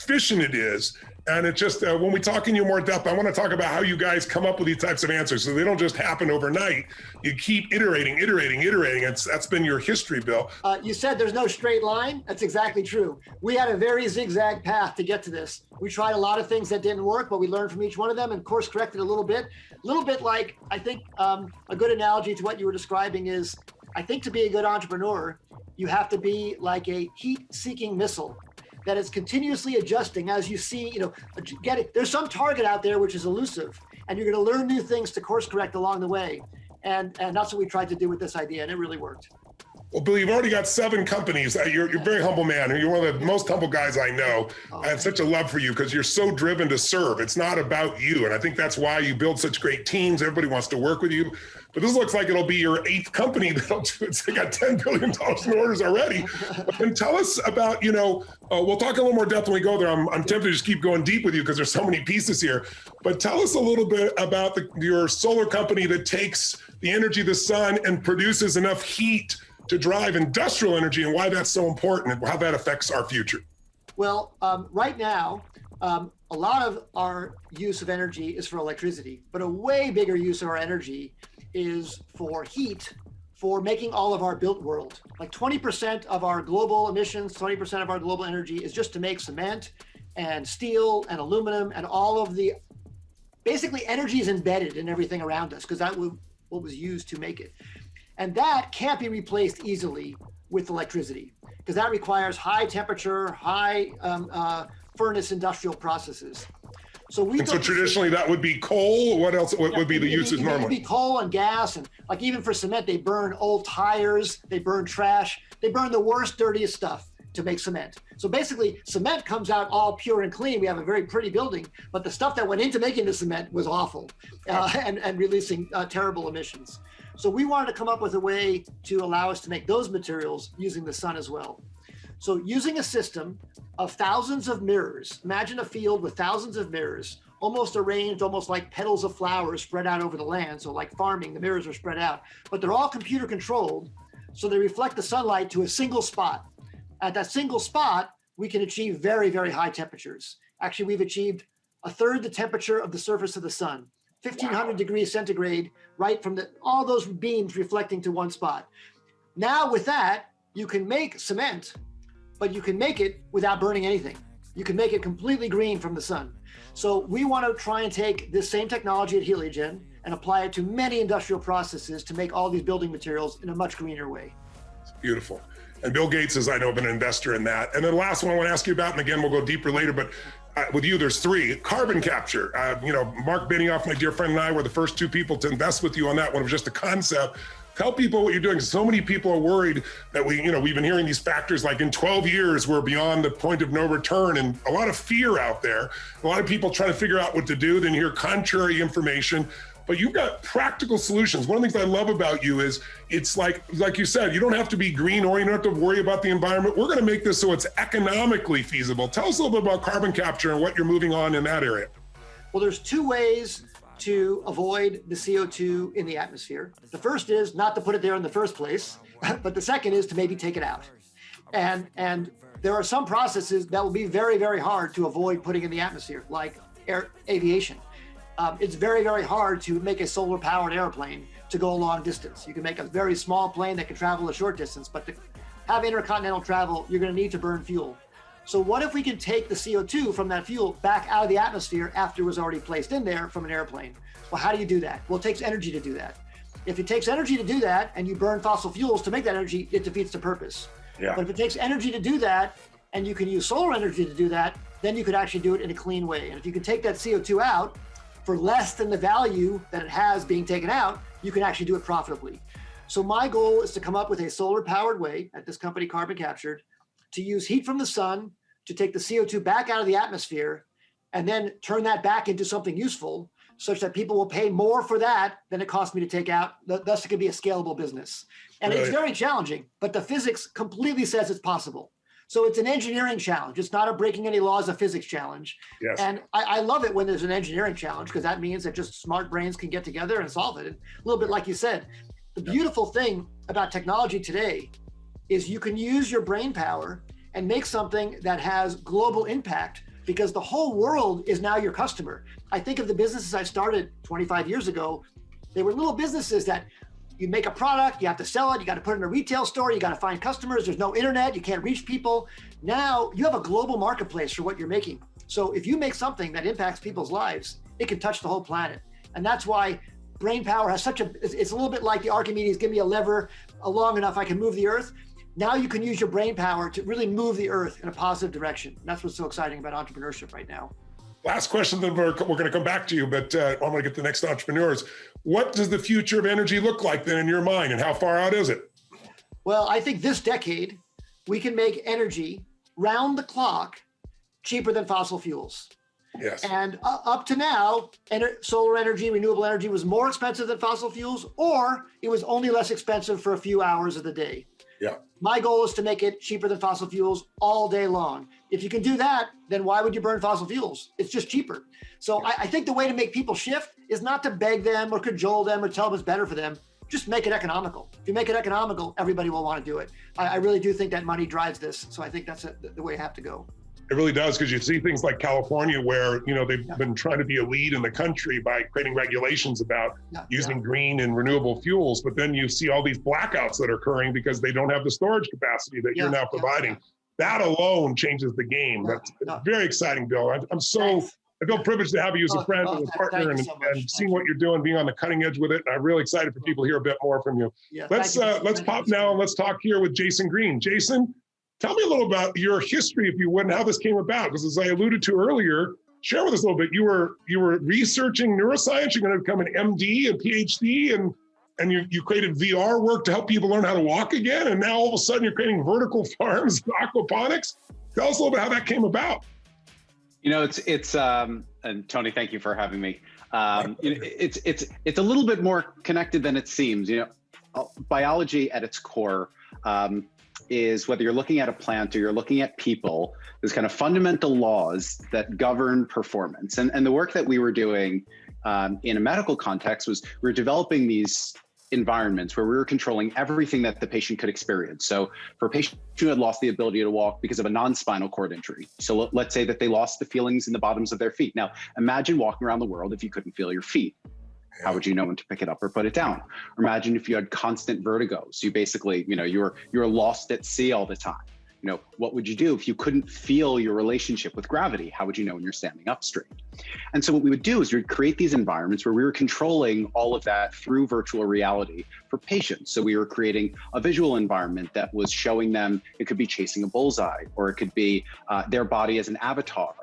efficient it is. And it just, when we talk in you more depth, I want to talk about how you guys come up with these types of answers. So they don't just happen overnight. You keep iterating. That's been your history, Bill. You said there's no straight line. That's exactly true. We had a very zigzag path to get to this. We tried a lot of things that didn't work, but we learned from each one of them and course corrected a little bit. Like, I think a good analogy to what you were describing is, I think to be a good entrepreneur, you have to be like a heat-seeking missile that is continuously adjusting as you see, there's some target out there which is elusive, and you're going to learn new things to course correct along the way. And that's what we tried to do with this idea, and it really worked. Well, Bill, you've already got 7 companies. You're a very humble man. You're one of the most humble guys I know. I have such a love for you because you're so driven to serve. It's not about you. And I think that's why you build such great teams. Everybody wants to work with you. But this looks like it'll be your 8th company that'll do it. They got $10 billion in orders already. And tell us about, we'll talk a little more depth when we go there. I'm tempted to just keep going deep with you because there's so many pieces here. But tell us a little bit about your solar company that takes the energy of the sun and produces enough heat to drive industrial energy and why that's so important and how that affects our future. Well, right now, a lot of our use of energy is for electricity, but a way bigger use of our energy is for heat, for making all of our built world. Like 20% of our global emissions, 20% of our global energy is just to make cement and steel and aluminum and all of the, basically energy is embedded in everything around us because that was what was used to make it. And that can't be replaced easily with electricity because that requires high temperature, high furnace industrial processes. So traditionally that would be coal. What else? What would be the uses normally? It would be coal and gas, and like even for cement, they burn old tires, they burn trash, they burn the worst, dirtiest stuff to make cement. So basically, cement comes out all pure and clean. We have a very pretty building, but the stuff that went into making the cement was awful and releasing terrible emissions. So we wanted to come up with a way to allow us to make those materials using the sun as well. So using a system of thousands of mirrors, imagine a field with thousands of mirrors, almost arranged, almost like petals of flowers spread out over the land. So like farming, the mirrors are spread out, but they're all computer controlled. So they reflect the sunlight to a single spot. At that single spot, we can achieve very, very high temperatures. Actually, we've achieved a third the temperature of the surface of the sun. 1,500 degrees centigrade, right from all those beams reflecting to one spot. Now with that, you can make cement, but you can make it without burning anything. You can make it completely green from the sun. So we want to try and take this same technology at Heliogen and apply it to many industrial processes to make all these building materials in a much greener way. It's beautiful. And Bill Gates has, I know, been an investor in that. And then the last one I want to ask you about, and again, we'll go deeper later, but with you, there's 3. Carbon capture. Mark Benioff, my dear friend, and I were the first 2 people to invest with you on that one. It was just a concept. Tell people what you're doing. So many people are worried that we've been hearing these factors like in 12 years, we're beyond the point of no return, and a lot of fear out there. A lot of people trying to figure out what to do, then hear contrary information. But you've got practical solutions. One of the things I love about you is it's like you said, you don't have to be green or you don't have to worry about the environment. We're going to make this so it's economically feasible. Tell us a little bit about carbon capture and what you're moving on in that area. Well, there's 2 ways to avoid the CO2 in the atmosphere. The first is not to put it there in the first place, but the second is to maybe take it out. And there are some processes that will be very, very hard to avoid putting in the atmosphere, like aviation. It's very, very hard to make a solar-powered airplane to go a long distance. You can make a very small plane that can travel a short distance, but to have intercontinental travel, you're going to need to burn fuel. So what if we can take the CO2 from that fuel back out of the atmosphere after it was already placed in there from an airplane? Well, how do you do that? Well, it takes energy to do that. If it takes energy to do that and you burn fossil fuels to make that energy, it defeats the purpose. Yeah. But if it takes energy to do that and you can use solar energy to do that, then you could actually do it in a clean way. And if you can take that CO2 out for less than the value that it has being taken out, you can actually do it profitably. So my goal is to come up with a solar-powered way at this company, Carbon Captured, to use heat from the sun to take the CO2 back out of the atmosphere and then turn that back into something useful such that people will pay more for that than it cost me to take out. Thus, it can be a scalable business. And It's very challenging, but the physics completely says it's possible. So it's an engineering challenge. It's not a breaking any laws of physics challenge. Yes. And I love it when there's an engineering challenge because that means that just smart brains can get together and solve it. And a little bit like you said, the beautiful thing about technology today is you can use your brain power and make something that has global impact because the whole world is now your customer. I think of the businesses I started 25 years ago. They were little businesses that you make a product, you have to sell it, you got to put it in a retail store, you got to find customers, there's no internet, you can't reach people. Now you have a global marketplace for what you're making. So if you make something that impacts people's lives, it can touch the whole planet. And that's why brain power has it's a little bit like the Archimedes, give me a lever long enough, I can move the earth. Now you can use your brain power to really move the earth in a positive direction. And that's what's so exciting about entrepreneurship right now. Last question, then we're going to come back to you, but I want to get to the next entrepreneurs. What does the future of energy look like then in your mind, and how far out is it? Well, I think this decade, we can make energy round the clock cheaper than fossil fuels. Yes. And up to now, solar energy, renewable energy was more expensive than fossil fuels, or it was only less expensive for a few hours of the day. Yeah. My goal is to make it cheaper than fossil fuels all day long. If you can do that, then why would you burn fossil fuels? It's just cheaper. So yeah. I think the way to make people shift is not to beg them or cajole them or tell them it's better for them. Just make it economical. If you make it economical, everybody will want to do it. I really do think that money drives this. So I think that's the way I have to go. It really does, because you see things like California where, they've been trying to be a lead in the country by creating regulations about using green and renewable fuels. But then you see all these blackouts that are occurring because they don't have the storage capacity that you're now providing. That alone changes the game. That's very exciting, Bill. I feel privileged to have you as a friend and a partner, and seeing what you're doing, being on the cutting edge with it. And I'm really excited for people to hear a bit more from you. Yeah, let's pop now and let's talk here with Jason Green. Jason, tell me a little about your history, if you would, and how this came about. Because as I alluded to earlier, share with us a little bit. You were researching neuroscience. You're going to become an MD, a PhD, and you created VR work to help people learn how to walk again. And now all of a sudden you're creating vertical farms, aquaponics. Tell us a little bit how that came about. It's and Tony, thank you for having me. It's a little bit more connected than it seems. Biology at its core is, whether you're looking at a plant or you're looking at people, there's kind of fundamental laws that govern performance. And the work that we were doing in a medical context was we were developing these environments where we were controlling everything that the patient could experience. So for a patient who had lost the ability to walk because of a non-spinal cord injury, so let's say that they lost the feelings in the bottoms of their feet. Now, imagine walking around the world if you couldn't feel your feet. How would you know when to pick it up or put it down? Or imagine if you had constant vertigo. So you basically, you're lost at sea all the time. What would you do if you couldn't feel your relationship with gravity? How would you know when you're standing up straight? And so what we would do is we'd create these environments where we were controlling all of that through virtual reality for patients. So we were creating a visual environment that was showing them, it could be chasing a bullseye, or it could be their body as an avatar.